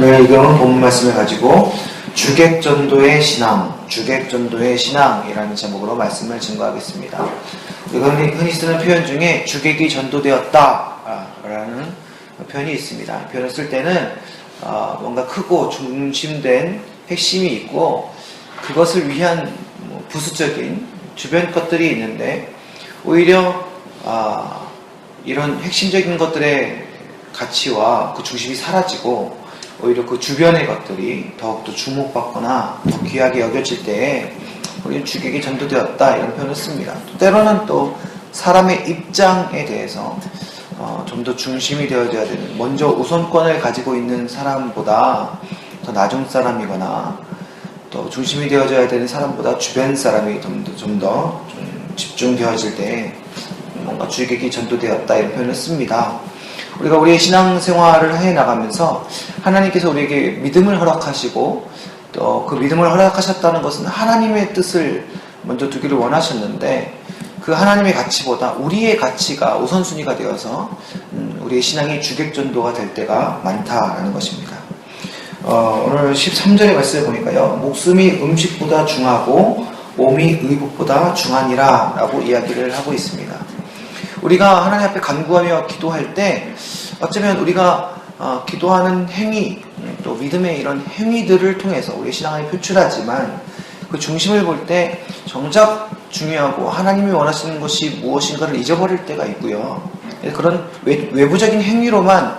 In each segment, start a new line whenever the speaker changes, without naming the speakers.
오늘 읽은 본문 말씀을 가지고 주객전도의 신앙이라는 제목으로 말씀을 증거하겠습니다. 우리가 흔히 쓰는 표현 중에 주객이 전도되었다라는 표현이 있습니다. 표현을 쓸 때는 뭔가 크고 중심된 핵심이 있고 그것을 위한 부수적인 주변 것들이 있는데 오히려 이런 핵심적인 것들의 가치와 그 중심이 사라지고 오히려 그 주변의 것들이 더욱더 주목받거나 더 귀하게 여겨질 때에 우리는 주객이 전도되었다 이런 표현을 씁니다. 때로는 또 사람의 입장에 대해서 좀 더 중심이 되어져야 되는, 먼저 우선권을 가지고 있는 사람보다 더 나중 사람이거나 또 중심이 되어져야 되는 사람보다 주변 사람이 좀 더 집중되어질 때 뭔가 주객이 전도되었다 이런 표현을 씁니다. 우리가 우리의 신앙생활을 해나가면서 하나님께서 우리에게 믿음을 허락하시고 또 그 믿음을 허락하셨다는 것은 하나님의 뜻을 먼저 두기를 원하셨는데 그 하나님의 가치보다 우리의 가치가 우선순위가 되어서 우리의 신앙이 주객전도가 될 때가 많다라는 것입니다. 오늘 13절의 말씀을 보니까요, 목숨이 음식보다 중하고 몸이 의복보다 중하니라 라고 이야기를 하고 있습니다. 우리가 하나님 앞에 간구하며 기도할 때 어쩌면 우리가 기도하는 행위, 또 믿음의 이런 행위들을 통해서 우리의 신앙을 표출하지만 그 중심을 볼 때 정작 중요하고 하나님이 원하시는 것이 무엇인가를 잊어버릴 때가 있고요. 그런 외부적인 행위로만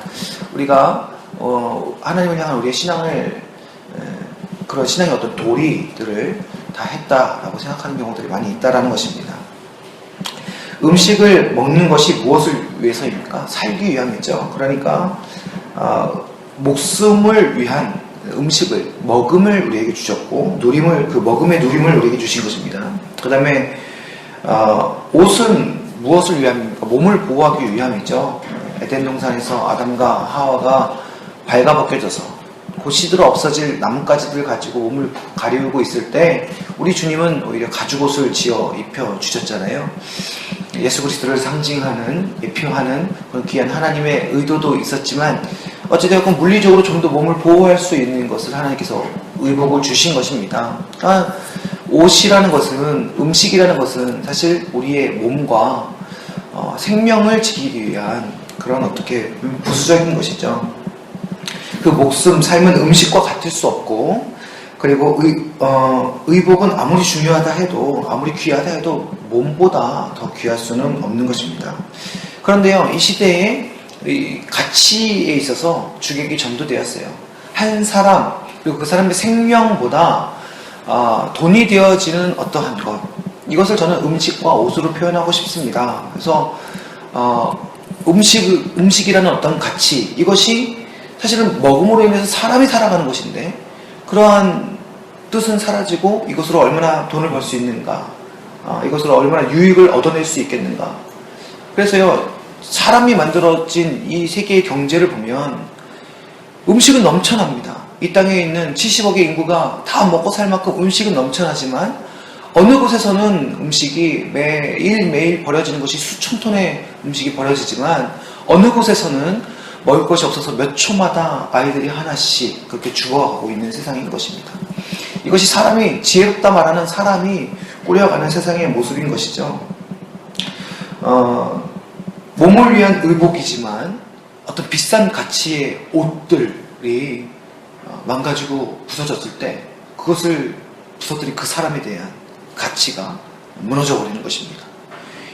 우리가 하나님을 향한 우리의 신앙을, 그런 신앙의 어떤 도리들을 다 했다라고 생각하는 경우들이 많이 있다라는 것입니다. 음식을 먹는 것이 무엇을 위해서입니까? 살기 위함이죠. 그러니까 목숨을 위한 음식을, 먹음을 우리에게 주셨고 그 먹음의 누림을 우리에게 주신 것입니다. 그 다음에 옷은 무엇을 위함입니까? 몸을 보호하기 위함이죠. 에덴 동산에서 아담과 하와가 발가벗겨져서 곧 시들어 없어질 나뭇가지들 가지고 몸을 가리우고 있을 때 우리 주님은 오히려 가죽옷을 지어 입혀 주셨잖아요. 예수 그리스도를 상징하는, 예표하는 그런 귀한 하나님의 의도도 있었지만 어찌되었건 물리적으로 좀 더 몸을 보호할 수 있는 것을 하나님께서 의복을 주신 것입니다. 옷이라는 것은, 음식이라는 것은 사실 우리의 몸과 생명을 지키기 위한 그런 어떻게 부수적인 것이죠. 그 목숨, 삶은 음식과 같을 수 없고, 그리고 의복은 아무리 중요하다 해도, 아무리 귀하다 해도 몸보다 더 귀할 수는 없는 것입니다. 그런데요, 이 시대에 이 가치에 있어서 주객이 전도되었어요. 한 사람, 그리고 그 사람의 생명보다 돈이 되어지는 어떠한 것, 이것을 저는 음식과 옷으로 표현하고 싶습니다. 그래서 음식이라는 어떤 가치, 이것이 사실은 먹음으로 인해서 사람이 살아가는 것인데 그러한 뜻은 사라지고 이것으로 얼마나 돈을 벌 수 있는가, 이것으로 얼마나 유익을 얻어낼 수 있겠는가. 그래서요, 사람이 만들어진 이 세계의 경제를 보면 음식은 넘쳐납니다. 이 땅에 있는 70억의 인구가 다 먹고 살 만큼 음식은 넘쳐나지만 어느 곳에서는 음식이 매일매일 버려지는 것이 수천 톤의 음식이 버려지지만 어느 곳에서는 먹을 것이 없어서 몇 초마다 아이들이 하나씩 그렇게 죽어가고 있는 세상인 것입니다. 이것이 사람이, 지혜롭다 말하는 사람이 꾸려가는 세상의 모습인 것이죠. 몸을 위한 의복이지만 어떤 비싼 가치의 옷들이 망가지고 부서졌을 때 그것을 부서뜨린 그 사람에 대한 가치가 무너져 버리는 것입니다.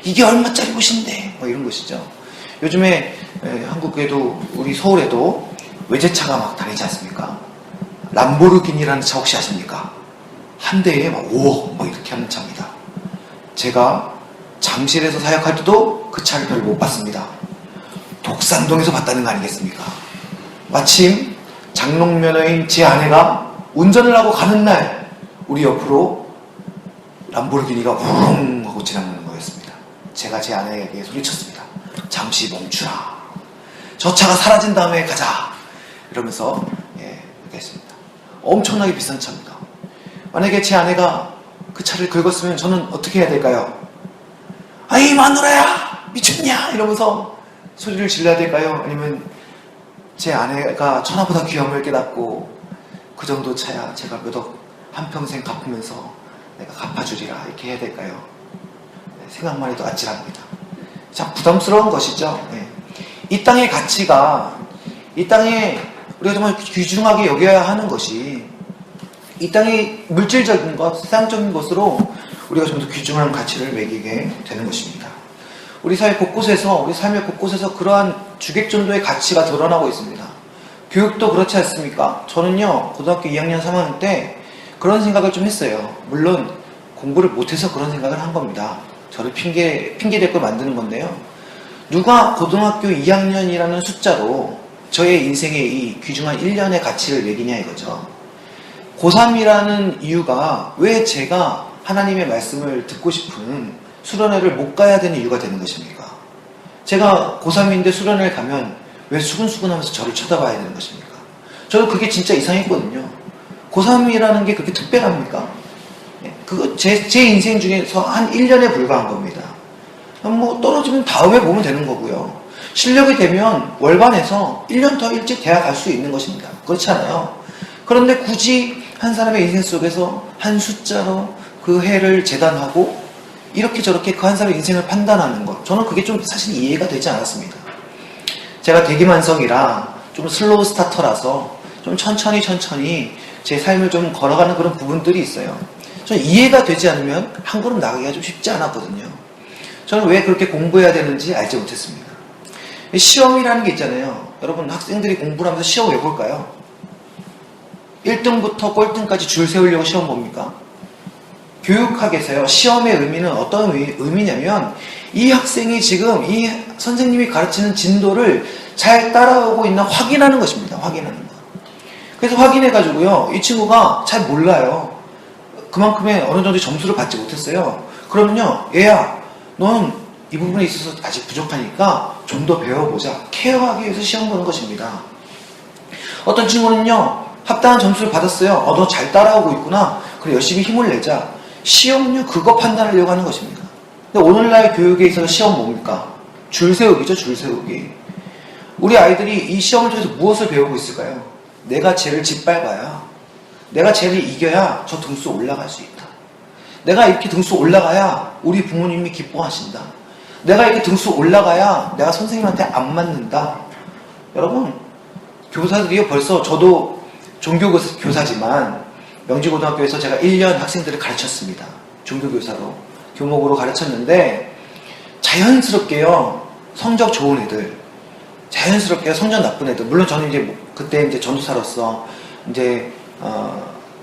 이게 얼마짜리 옷인데 뭐 이런 것이죠. 요즘에 한국에도, 우리 서울에도 외제차가 막 다니지 않습니까? 람보르기니라는 차 혹시 아십니까? 한 대에 막 5억 뭐 이렇게 하는 차입니다. 제가 잠실에서 사역할 때도 그 차를 별로 못 봤습니다. 독산동에서 봤다는 거 아니겠습니까? 마침 장롱면허인 제 아내가 운전을 하고 가는 날 우리 옆으로 람보르기니가 우웅 하고 지나가는 거였습니다. 제가 제 아내에게 소리쳤습니다. 잠시 멈추라. 저 차가 사라진 다음에 가자. 이러면서 이렇게 했습니다. 엄청나게 비싼 차입니다. 만약에 제 아내가 그 차를 긁었으면 저는 어떻게 해야 될까요? 아이 마누라야 미쳤냐 이러면서 소리를 질러야 될까요? 아니면 제 아내가 천하보다 귀함을 깨닫고 그 정도 차야 제가 몇 억 한평생 갚으면서 내가 갚아주리라 이렇게 해야 될까요? 네, 생각만 해도 아찔합니다. 참 부담스러운 것이죠. 네. 이 땅의 가치가 이 땅에 우리가 정말 귀중하게 여겨야 하는 것이 이 땅의 물질적인 것, 세상적인 것으로 우리가 좀 더 귀중한 가치를 매기게 되는 것입니다. 우리 사회 곳곳에서, 우리 삶의 곳곳에서 그러한 주객 정도의 가치가 드러나고 있습니다. 교육도 그렇지 않습니까? 저는요, 고등학교 2학년, 3학년 때 그런 생각을 좀 했어요. 물론 공부를 못해서 그런 생각을 한 겁니다. 저를 핑계 대고 만드는 건데요. 누가 고등학교 2학년이라는 숫자로 저의 인생의 이 귀중한 1년의 가치를 매기냐 이거죠. 고3이라는 이유가 왜 제가 하나님의 말씀을 듣고 싶은 수련회를 못 가야 되는 이유가 되는 것입니까? 제가 고3인데 수련회를 가면 왜 수근수근 하면서 저를 쳐다봐야 되는 것입니까? 저는 그게 진짜 이상했거든요. 고3이라는 게 그렇게 특별합니까? 그거 제 인생 중에서 한 1년에 불과한 겁니다. 뭐 떨어지면 다음에 보면 되는 거고요. 실력이 되면 월반에서 1년 더 일찍 대학 갈 수 있는 것입니다. 그렇지 않아요? 그런데 굳이 한 사람의 인생 속에서 한 숫자로 그 해를 재단하고 이렇게 저렇게 그 한 사람의 인생을 판단하는 것, 저는 그게 좀 사실 이해가 되지 않았습니다. 제가 대기만성이라 좀 슬로우 스타터라서 좀 천천히 제 삶을 좀 걸어가는 그런 부분들이 있어요. 저는 이해가 되지 않으면 한 걸음 나가기가 좀 쉽지 않았거든요. 저는 왜 그렇게 공부해야 되는지 알지 못했습니다. 시험이라는 게 있잖아요. 여러분 학생들이 공부를 하면서 시험 왜 볼까요? 1등부터 꼴등까지 줄 세우려고 시험 봅니까? 교육학에서요, 시험의 의미는 어떤 의미냐면 이 학생이 지금 이 선생님이 가르치는 진도를 잘 따라오고 있나 확인하는 것입니다. 확인하는 거. 그래서 확인해가지고요, 이 친구가 잘 몰라요. 그만큼의 어느 정도 점수를 받지 못했어요. 그러면요, 얘야, 넌 이 부분에 있어서 아직 부족하니까 좀 더 배워보자. 케어하기 위해서 시험 보는 것입니다. 어떤 친구는요, 합당한 점수를 받았어요. 너 잘 따라오고 있구나. 그래, 열심히 힘을 내자. 시험은요, 그거 판단하려고 하는 것입니다. 근데 오늘날 교육에 있어서 시험 뭡니까? 줄 세우기죠, 줄 세우기. 우리 아이들이 이 시험을 통해서 무엇을 배우고 있을까요? 내가 쟤를 짓밟아야, 내가 쟤를 이겨야 저 등수 올라갈 수 있다. 내가 이렇게 등수 올라가야 우리 부모님이 기뻐하신다. 내가 이렇게 등수 올라가야 내가 선생님한테 안 맞는다. 여러분, 교사들이요, 벌써 저도 종교교사지만 명지고등학교에서 제가 1년 학생들을 가르쳤습니다. 종교교사로, 교목으로 가르쳤는데 자연스럽게요, 성적 좋은 애들, 자연스럽게 성적 나쁜 애들, 물론 저는 이제 그때 이제 전도사로서 이제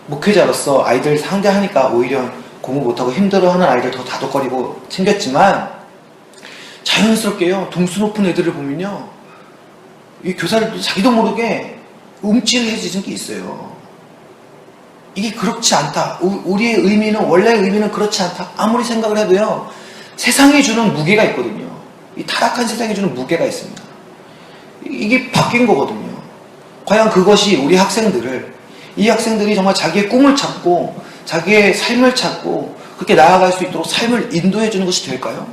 목회자로서 아이들 상대하니까 오히려 공부 못하고 힘들어하는 아이들 더 다독거리고 챙겼지만 자연스럽게요, 등수 높은 애들을 보면요, 이 교사들도 자기도 모르게 움찔해지는 게 있어요. 이게 그렇지 않다. 우리의 의미는, 원래의 의미는 그렇지 않다. 아무리 생각을 해도요, 세상이 주는 무게가 있거든요. 이 타락한 세상이 주는 무게가 있습니다. 이게 바뀐 거거든요. 과연 그것이 우리 학생들을, 이 학생들이 정말 자기의 꿈을 찾고 자기의 삶을 찾고 그렇게 나아갈 수 있도록 삶을 인도해 주는 것이 될까요?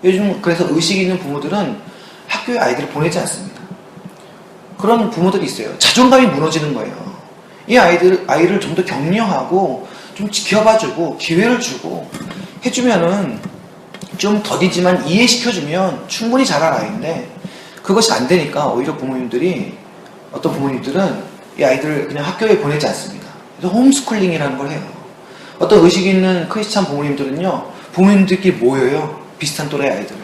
요즘 그래서 의식이 있는 부모들은 학교에 아이들을 보내지 않습니다. 그런 부모들이 있어요. 자존감이 무너지는 거예요. 이 아이를 좀 더 격려하고 좀 지켜봐주고 기회를 주고 해주면은 좀 더디지만 이해시켜주면 충분히 잘할 아이인데 그것이 안 되니까 오히려 어떤 부모님들은 이 아이들을 그냥 학교에 보내지 않습니다. 그래서 홈스쿨링이라는 걸 해요. 어떤 의식 있는 크리스찬 부모님들은요, 부모님들끼리 모여요. 비슷한 또래 아이들.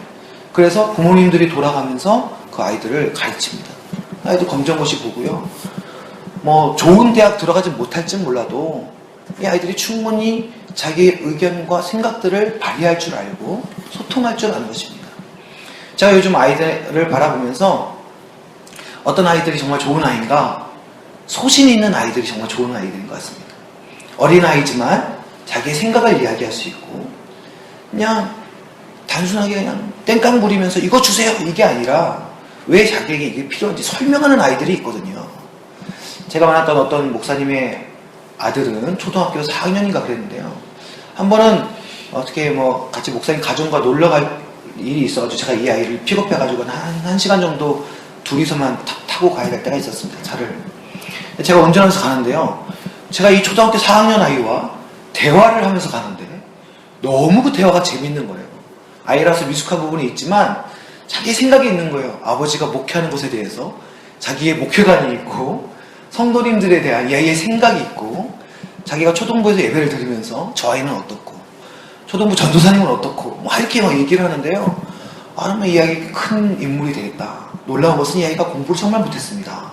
그래서 부모님들이 돌아가면서 그 아이들을 가르칩니다. 아이들 검정고시 보고요. 뭐 좋은 대학 들어가지 못할지 몰라도 이 아이들이 충분히 자기의 의견과 생각들을 발휘할 줄 알고 소통할 줄 아는 것입니다. 제가 요즘 아이들을 바라보면서 어떤 아이들이 정말 좋은 아이인가, 소신 있는 아이들이 정말 좋은 아이들인 것 같습니다. 어린아이지만 자기의 생각을 이야기할 수 있고 그냥 단순하게 그냥 땡깡 부리면서 이거 주세요 이게 아니라 왜 자기에게 이게 필요한지 설명하는 아이들이 있거든요. 제가 만났던 어떤 목사님의 아들은 초등학교 4학년인가 그랬는데요. 한 번은 어떻게 뭐 같이 목사님 가정과 놀러 갈 일이 있어가지고 제가 이 아이를 픽업해가지고 한 시간 정도 둘이서만 타고 가야 될 때가 있었습니다. 차를. 제가 운전하면서 가는데요. 제가 이 초등학교 4학년 아이와 대화를 하면서 가는데 너무 그 대화가 재밌는 거예요. 아이라서 미숙한 부분이 있지만 자기 생각이 있는 거예요. 아버지가 목회하는 것에 대해서 자기의 목회관이 있고 성도님들에 대한 이 아이의 생각이 있고 자기가 초등부에서 예배를 드리면서 저 아이는 어떻고 초등부 전도사님은 어떻고 뭐 이렇게 막 얘기를 하는데요. 정말 이 아이가 큰 인물이 되겠다. 놀라운 것은 이 아이가 공부를 정말 못했습니다.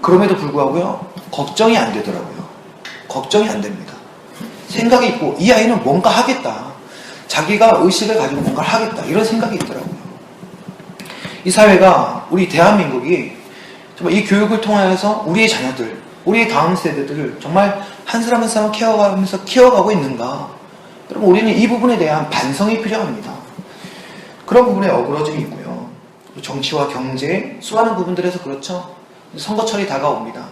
그럼에도 불구하고요. 걱정이 안 되더라고요. 걱정이 안 됩니다. 생각이 있고 이 아이는 뭔가 하겠다. 자기가 의식을 가지고 뭔가를 하겠다. 이런 생각이 있더라고요. 이 사회가 우리 대한민국이 정말 이 교육을 통해서 우리의 자녀들, 우리의 다음 세대들을 정말 한 사람 한 사람 키워가면서 키워가고 있는가. 여러분 우리는 이 부분에 대한 반성이 필요합니다. 그런 부분에 어그러짐이 있고요. 정치와 경제, 수많은 부분들에서 그렇죠. 선거철이 다가옵니다.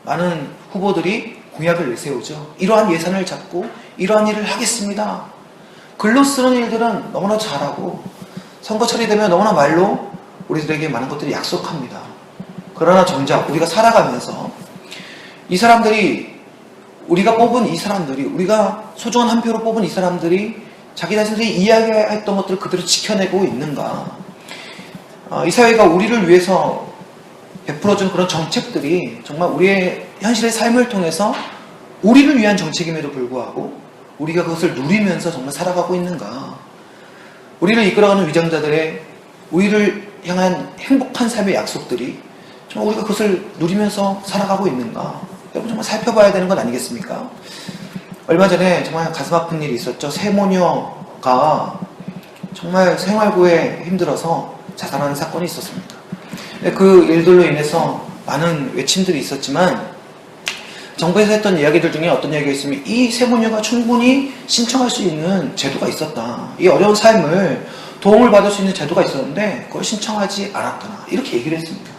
많은 후보들이 공약을 내세우죠. 이러한 예산을 잡고 이러한 일을 하겠습니다. 글로 쓰는 일들은 너무나 잘하고 선거철이 되면 너무나 말로 우리들에게 많은 것들이 약속합니다. 그러나 정작 우리가 살아가면서 이 사람들이 우리가 뽑은 이 사람들이 우리가 소중한 한 표로 뽑은 이 사람들이 자기 자신들이 이야기했던 것들을 그대로 지켜내고 있는가. 이 사회가 우리를 위해서 베풀어준 그런 정책들이 정말 우리의 현실의 삶을 통해서 우리를 위한 정책임에도 불구하고 우리가 그것을 누리면서 정말 살아가고 있는가. 우리를 이끌어가는 위정자들의 우리를 향한 행복한 삶의 약속들이 정말 우리가 그것을 누리면서 살아가고 있는가. 여러분 정말 살펴봐야 되는 건 아니겠습니까? 얼마 전에 정말 가슴 아픈 일이 있었죠. 세모녀가 정말 생활고에 힘들어서 자살하는 사건이 있었습니다. 그 일들로 인해서 많은 외침들이 있었지만 정부에서 했던 이야기들 중에 어떤 이야기가 있으면 이 세모녀가 충분히 신청할 수 있는 제도가 있었다. 이 어려운 삶을 도움을 받을 수 있는 제도가 있었는데 그걸 신청하지 않았다. 이렇게 얘기를 했습니다.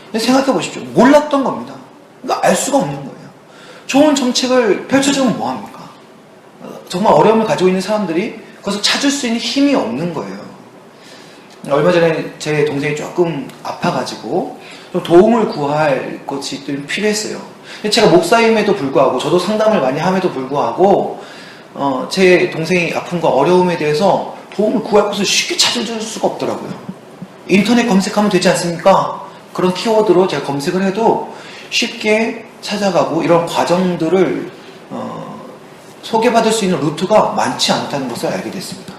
근데 생각해 보십시오. 몰랐던 겁니다. 그러니까 알 수가 없는 거예요. 좋은 정책을 펼쳐주면 뭐합니까? 정말 어려움을 가지고 있는 사람들이 그것을 찾을 수 있는 힘이 없는 거예요. 얼마 전에 제 동생이 조금 아파가지고 좀 도움을 구할 것이 좀 필요했어요. 제가 목사임에도 불구하고 저도 상담을 많이 함에도 불구하고 제 동생이 아픔과 어려움에 대해서 도움을 구할 것을 쉽게 찾을 수가 없더라고요. 인터넷 검색하면 되지 않습니까? 그런 키워드로 제가 검색을 해도 쉽게 찾아가고 이런 과정들을 소개받을 수 있는 루트가 많지 않다는 것을 알게 됐습니다.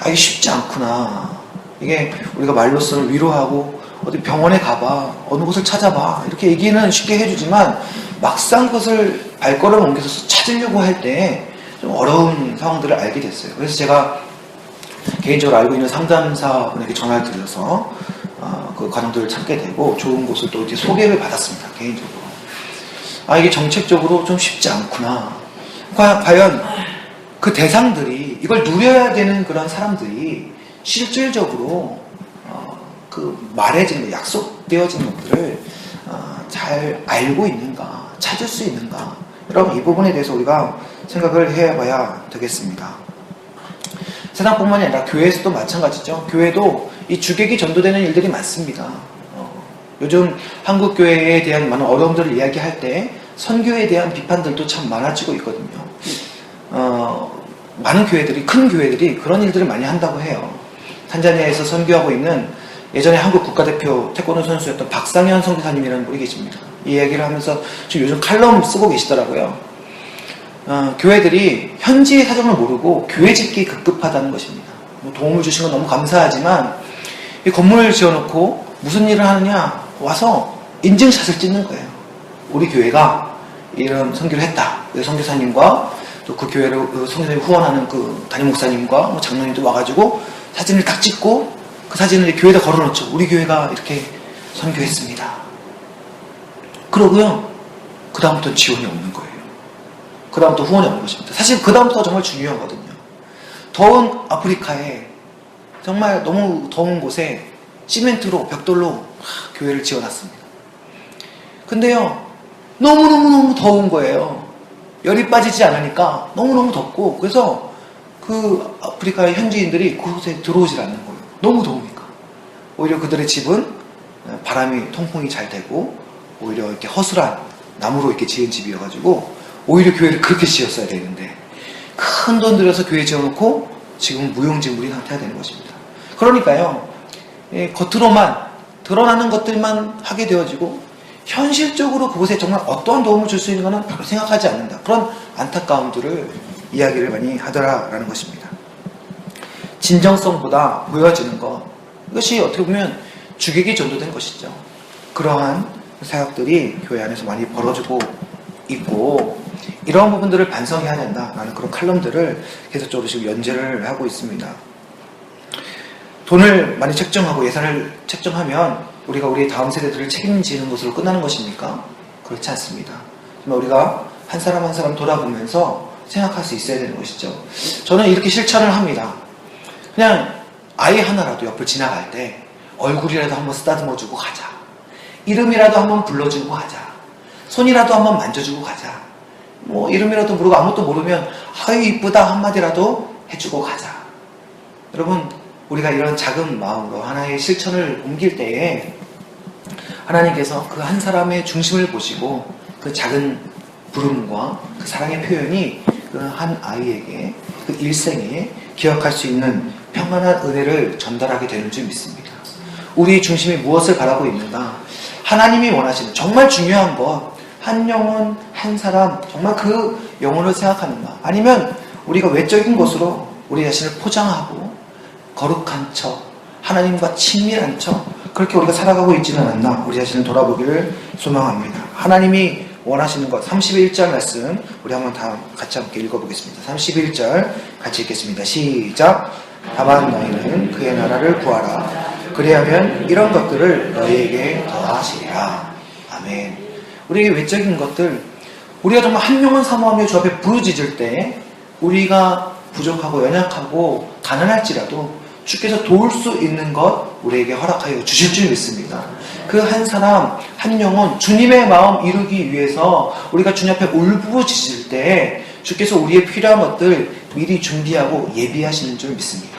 이게 쉽지 않구나. 이게 우리가 말로서는 위로하고 어디 병원에 가봐, 어느 곳을 찾아봐 이렇게 얘기는 쉽게 해주지만 막상 그것을 발걸음을 옮겨서 찾으려고 할 때 좀 어려운 상황들을 알게 됐어요. 그래서 제가 개인적으로 알고 있는 상담사분에게 전화를 드려서 그 과정들을 찾게 되고 좋은 곳을 또 이제 소개를 받았습니다. 개인적으로. 이게 정책적으로 좀 쉽지 않구나. 과연 그 대상들이 이걸 누려야 되는 그런 사람들이 실질적으로 그 말해진 약속되어진 것들을 잘 알고 있는가, 찾을 수 있는가. 여러분 이 부분에 대해서 우리가 생각을 해봐야 되겠습니다. 세상뿐만이 아니라 교회에서도 마찬가지죠. 교회도 이 주객이 전도되는 일들이 많습니다. 요즘 한국 교회에 대한 많은 어려움들을 이야기할 때 선교에 대한 비판들도 참 많아지고 있거든요. 많은 교회들이, 큰 교회들이 그런 일들을 많이 한다고 해요. 탄자니아에서 선교하고 있는 예전에 한국 국가대표 태권도 선수였던 박상현 선교사님이라는 분이 계십니다. 이 이야기를 하면서 지금 요즘 칼럼 쓰고 계시더라고요. 교회들이 현지의 사정을 모르고 교회 짓기 급급하다는 것입니다. 도움을 주신 건 너무 감사하지만 이 건물을 지어놓고 무슨 일을 하느냐, 와서 인증샷을 찍는 거예요. 우리 교회가 이런 선교를 했다. 선교사님과 또 그 교회를 선교사님 후원하는 그 담임 목사님과 뭐 장로님도 와가지고 사진을 딱 찍고 그 사진을 교회에다 걸어놓죠. 우리 교회가 이렇게 선교했습니다. 그러고요. 그 다음부터 지원이 없는 거예요. 그 다음부터 후원이 없는 것입니다. 사실 그 다음부터가 정말 중요하거든요. 더운 아프리카에 정말 너무 더운 곳에 시멘트로 벽돌로 교회를 지어놨습니다. 근데요. 너무너무 더운 거예요. 열이 빠지지 않으니까 너무너무 덥고 그래서 그 아프리카의 현지인들이 그곳에 들어오질 않는 거예요. 너무 더우니까. 오히려 그들의 집은 바람이 통풍이 잘 되고 오히려 이렇게 허술한 나무로 이렇게 지은 집이어가지고 오히려 교회를 그렇게 지었어야 되는데 큰 돈 들여서 교회 지어놓고 지금 무용지물인 상태가 되는 것입니다. 그러니까요, 겉으로만 드러나는 것들만 하게 되어지고 현실적으로 그곳에 정말 어떠한 도움을 줄 수 있는 것은 별로 생각하지 않는다. 그런 안타까움들을 이야기를 많이 하더라라는 것입니다. 진정성보다 보여지는 것, 이것이 어떻게 보면 주객이 전도된 것이죠. 그러한 사역들이 교회 안에서 많이 벌어지고 있고 이러한 부분들을 반성해야 된다라는 그런 칼럼들을 계속적으로 지금 연재를 하고 있습니다. 돈을 많이 책정하고 예산을 책정하면 우리가 우리 다음 세대들을 책임지는 것으로 끝나는 것입니까? 그렇지 않습니다. 정말 우리가 한 사람 한 사람 돌아보면서 생각할 수 있어야 되는 것이죠. 저는 이렇게 실천을 합니다. 그냥 아이 하나라도 옆을 지나갈 때 얼굴이라도 한번 쓰다듬어주고 가자. 이름이라도 한번 불러주고 가자. 손이라도 한번 만져주고 가자. 뭐 이름이라도 모르고 아무것도 모르면 아유 이쁘다 한마디라도 해주고 가자. 여러분, 우리가 이런 작은 마음으로 하나의 실천을 옮길 때에 하나님께서 그 한 사람의 중심을 보시고 그 작은 부름과 그 사랑의 표현이 그 한 아이에게 그 일생에 기억할 수 있는 평안한 은혜를 전달하게 되는 줄 믿습니다. 우리 중심이 무엇을 바라고 있는가? 하나님이 원하시는 정말 중요한 것, 한 영혼, 한 사람, 정말 그 영혼을 생각하는가? 아니면 우리가 외적인 것으로 우리 자신을 포장하고 거룩한 척, 하나님과 친밀한 척, 그렇게 우리가 살아가고 있지는 않나? 우리 자신을 돌아보기를 소망합니다. 하나님이 원하시는 것, 31절 말씀 우리 한번 다 같이 함께 읽어보겠습니다. 31절 같이 읽겠습니다. 시작. 다만 너희는 그의 나라를 구하라. 그리하면 이런 것들을 너희에게 더하시리라. 아멘. 우리에게 외적인 것들, 우리가 정말 한 영혼 사모하며 주 앞에 부르짖을 때 우리가 부족하고 연약하고 가난할지라도 주께서 도울 수 있는 것 우리에게 허락하여 주실 줄 믿습니다. 그 한 사람, 한 영혼, 주님의 마음 이루기 위해서 우리가 주님 앞에 울부짖을 때 주께서 우리의 필요한 것들 미리 준비하고 예비하시는 줄 믿습니다.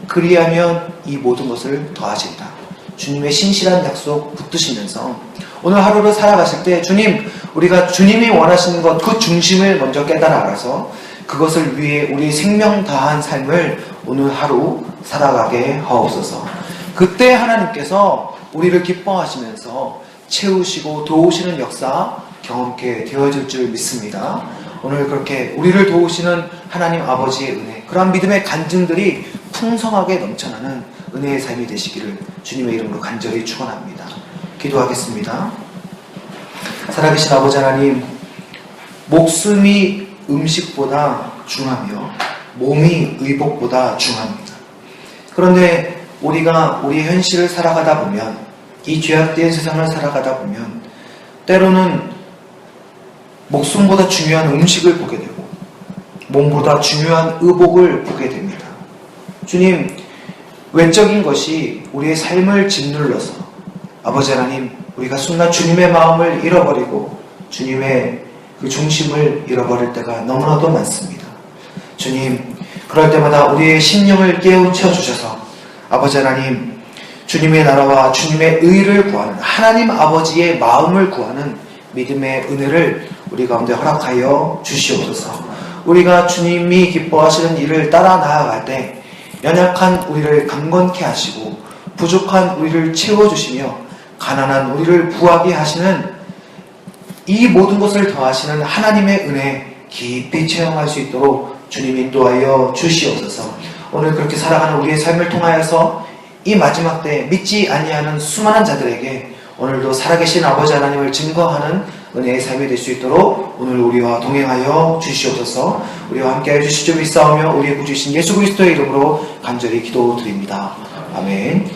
그리하면 이 모든 것을 더하신다. 주님의 신실한 약속 붙드시면서 오늘 하루를 살아가실 때 주님, 우리가 주님이 원하시는 것 그 중심을 먼저 깨달아 알아서 그것을 위해 우리 생명 다한 삶을 오늘 하루 살아가게 하옵소서. 그때 하나님께서 우리를 기뻐하시면서 채우시고 도우시는 역사 경험케 되어질 줄 믿습니다. 오늘 그렇게 우리를 도우시는 하나님 아버지의 은혜, 그러한 믿음의 간증들이 풍성하게 넘쳐나는 은혜의 삶이 되시기를 주님의 이름으로 간절히 축원합니다. 기도하겠습니다. 살아계신 아버지 하나님, 목숨이 음식보다 중하며 몸이 의복보다 중합니다. 그런데 우리가 우리의 현실을 살아가다 보면, 이 죄악된 세상을 살아가다 보면 때로는 목숨보다 중요한 음식을 보게 되고 몸보다 중요한 의복을 보게 됩니다. 주님, 외적인 것이 우리의 삶을 짓눌러서 아버지 하나님, 우리가 순간 주님의 마음을 잃어버리고 주님의 그 중심을 잃어버릴 때가 너무나도 많습니다. 주님, 그럴 때마다 우리의 심령을 깨우쳐 주셔서 아버지 하나님, 주님의 나라와 주님의 의를 구하는 하나님 아버지의 마음을 구하는 믿음의 은혜를 우리 가운데 허락하여 주시옵소서. 우리가 주님이 기뻐하시는 일을 따라 나아갈 때 연약한 우리를 강건케 하시고 부족한 우리를 채워주시며 가난한 우리를 부하게 하시는 이 모든 것을 더하시는 하나님의 은혜 깊이 체험할 수 있도록 주님 인도하여 주시옵소서. 오늘 그렇게 살아가는 우리의 삶을 통하여서 이 마지막 때 믿지 아니하는 수많은 자들에게 오늘도 살아계신 아버지 하나님을 증거하는 은혜의 삶이 될 수 있도록 오늘 우리와 동행하여 주시옵소서. 우리와 함께하여 주시죠. 믿사오며 우리의 구주이신 예수 그리스도의 이름으로 간절히 기도드립니다. 아멘.